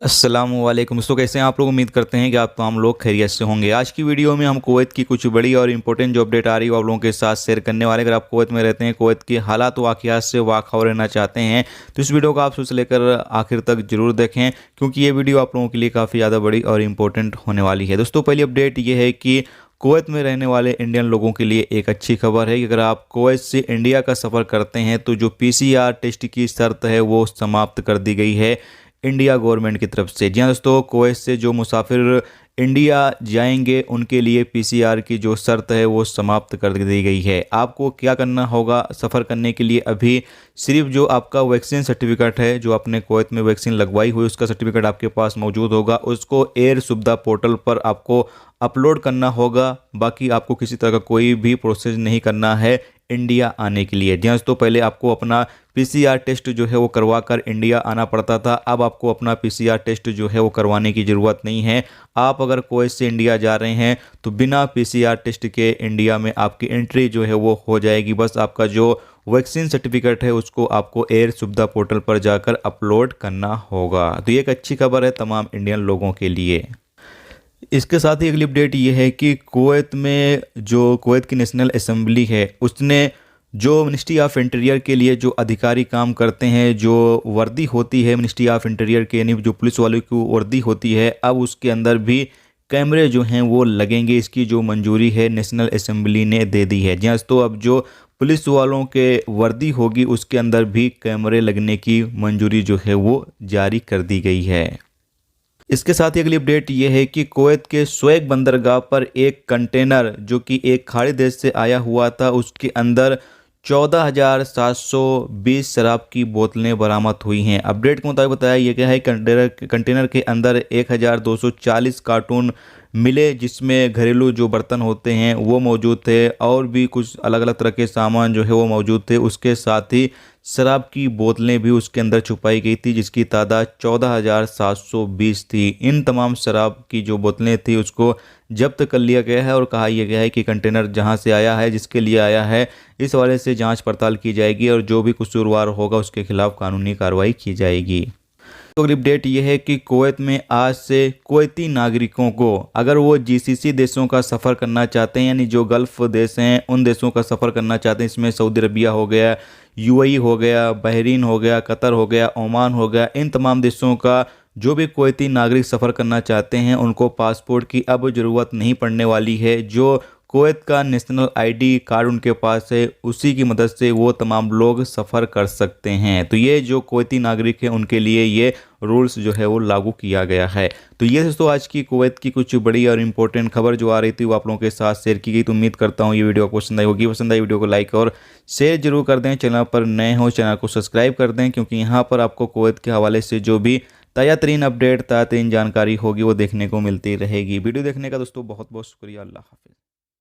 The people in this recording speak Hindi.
अस्सलामुअलैकुम दोस्तों, कैसे हैं आप लोग। उम्मीद करते हैं कि आप तमाम लोग खैरियत से होंगे। आज की वीडियो में हम कुवैत की कुछ बड़ी और इंपॉर्टेंट जो अपडेट आ रही है वो आप लोगों के साथ शेयर करने वाले। अगर आप कुवैत में रहते हैं, कुवैत के हालात वाक़ियात से वाक़फ़ रहना चाहते हैं तो इस वीडियो को आप शुरू से लेकर आखिर तक जरूर देखें, क्योंकि ये वीडियो आप लोगों के लिए काफ़ी ज़्यादा बड़ी और इंपॉर्टेंट होने वाली है। दोस्तों, पहली अपडेट ये है कि कुवैत में रहने वाले इंडियन लोगों के लिए एक अच्छी खबर है कि अगर आप कुवैत से इंडिया का सफ़र करते हैं तो जो पीसीआर टेस्ट की शर्त है वो समाप्त कर दी गई है इंडिया गवर्नमेंट की तरफ से। जी हाँ दोस्तों, कुवैत से जो मुसाफिर इंडिया जाएंगे उनके लिए पीसीआर की जो शर्त है वो समाप्त कर दी गई है। आपको क्या करना होगा सफ़र करने के लिए, अभी सिर्फ जो आपका वैक्सीन सर्टिफिकेट है, जो आपने कुवैत में वैक्सीन लगवाई हुई उसका सर्टिफिकेट आपके पास मौजूद होगा, उसको एयर सुविधा पोर्टल पर आपको अपलोड करना होगा। बाकी आपको किसी तरह का कोई भी प्रोसेस नहीं करना है इंडिया आने के लिए। जी हाँ दोस्तों, पहले आपको अपना पीसीआर टेस्ट जो है वो करवा कर इंडिया आना पड़ता था। अब आपको अपना पीसीआर टेस्ट जो है वो करवाने की ज़रूरत नहीं है। आप अगर कुवैत से इंडिया जा रहे हैं तो बिना पीसीआर टेस्ट के इंडिया में आपकी एंट्री जो है वो हो जाएगी। बस आपका जो वैक्सीन सर्टिफिकेट है उसको आपको एयर सुविधा पोर्टल पर जाकर अपलोड करना होगा। तो ये एक अच्छी खबर है तमाम इंडियन लोगों के लिए। इसके साथ ही अगली अपडेट ये है कि कुवैत में जो कुवैत की नेशनल असेंबली है उसने जो मिनिस्ट्री ऑफ इंटीरियर के लिए जो अधिकारी काम करते हैं, जो वर्दी होती है मिनिस्ट्री ऑफ इंटीरियर के, यानी जो पुलिस वालों की वर्दी होती है, अब उसके अंदर भी कैमरे जो हैं वो लगेंगे। इसकी जो मंजूरी है नेशनल असेंबली ने दे दी है। जी हाँ, तो अब जो पुलिस वालों के वर्दी होगी उसके अंदर भी कैमरे लगने की मंजूरी जो है वो जारी कर दी गई है। इसके साथ ही अगली अपडेट ये है कि कुवैत के स्वेक बंदरगाह पर एक कंटेनर जो कि एक खाड़ी देश से आया हुआ था, उसके अंदर 14,720 शराब की बोतलें बरामद हुई हैं। अपडेट के मुताबिक बताया यह गया है कंटेनर के अंदर 1,240 कार्टून मिले, जिसमें घरेलू जो बर्तन होते हैं वो मौजूद थे और भी कुछ अलग अलग तरह के सामान जो है वो मौजूद थे। उसके साथ ही शराब की बोतलें भी उसके अंदर छुपाई गई थी, जिसकी तादाद 14,720 थी। इन तमाम शराब की जो बोतलें थी उसको जब्त कर लिया गया है और कहा यह गया है कि कंटेनर जहां से आया है, जिसके लिए आया है, इस हवाले से जांच पड़ताल की जाएगी और जो भी कसूरवार होगा उसके खिलाफ कानूनी कार्रवाई की जाएगी। तो अगली अपडेट यह है कि कुवैत में आज से कुवैती नागरिकों को अगर वो जीसीसी देशों का सफ़र करना चाहते हैं, यानी जो गल्फ़ देश हैं उन देशों का सफ़र करना चाहते हैं, इसमें सऊदी अरबिया हो गया, यूएई हो गया, बहरीन हो गया, कतर हो गया, ओमान हो गया, इन तमाम देशों का जो भी कुवैती नागरिक सफ़र करना चाहते हैं उनको पासपोर्ट की अब ज़रूरत नहीं पड़ने वाली है। जो कुवैत का नेशनल आईडी कार्ड उनके पास है उसी की मदद से वो तमाम लोग सफ़र कर सकते हैं। तो ये जो कुवैती नागरिक हैं उनके लिए ये रूल्स जो है वो लागू किया गया है। तो ये दोस्तों आज की कुवैत की कुछ बड़ी और इंपॉर्टेंट खबर जो आ रही थी वो आप लोगों के साथ शेयर की गई। तो उम्मीद करता हूँ ये वीडियो आपको पसंद आई होगी। पसंद आई वीडियो को लाइक और शेयर जरूर कर दें। चैनल पर नए हो चैनल को सब्सक्राइब कर दें, क्योंकि यहाँ पर आपको कुवैत के हवाले से जो भी ताज़ा तरीन अपडेट, ताज़ा तरीन जानकारी होगी वो देखने को मिलती रहेगी। वीडियो देखने का दोस्तों बहुत बहुत शुक्रिया। अल्लाह हाफिज़।